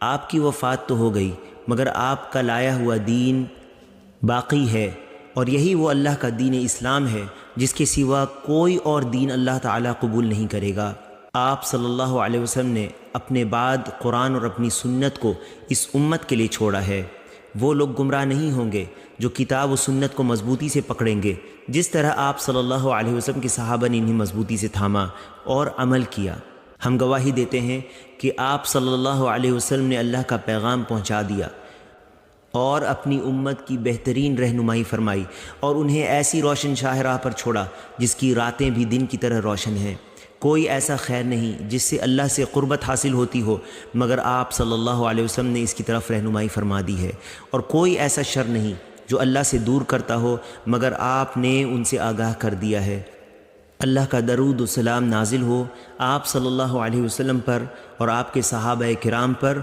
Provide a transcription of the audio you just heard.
آپ کی وفات تو ہو گئی مگر آپ کا لایا ہوا دین باقی ہے، اور یہی وہ اللہ کا دین اسلام ہے جس کے سوا کوئی اور دین اللہ تعالیٰ قبول نہیں کرے گا۔ آپ صلی اللہ علیہ وسلم نے اپنے بعد قرآن اور اپنی سنت کو اس امت کے لیے چھوڑا ہے۔ وہ لوگ گمراہ نہیں ہوں گے جو کتاب و سنت کو مضبوطی سے پکڑیں گے، جس طرح آپ صلی اللہ علیہ وسلم کے صحابہ نے انہیں مضبوطی سے تھاما اور عمل کیا۔ ہم گواہی دیتے ہیں کہ آپ صلی اللہ علیہ وسلم نے اللہ کا پیغام پہنچا دیا اور اپنی امت کی بہترین رہنمائی فرمائی، اور انہیں ایسی روشن شاہ راہ پر چھوڑا جس کی راتیں بھی دن کی طرح روشن ہیں۔ کوئی ایسا خیر نہیں جس سے اللہ سے قربت حاصل ہوتی ہو مگر آپ صلی اللہ علیہ وسلم نے اس کی طرف رہنمائی فرما دی ہے، اور کوئی ایسا شر نہیں جو اللہ سے دور کرتا ہو مگر آپ نے ان سے آگاہ کر دیا ہے۔ اللہ کا درود و سلام نازل ہو آپ صلی اللہ علیہ وسلم پر اور آپ کے صحابہ کرام پر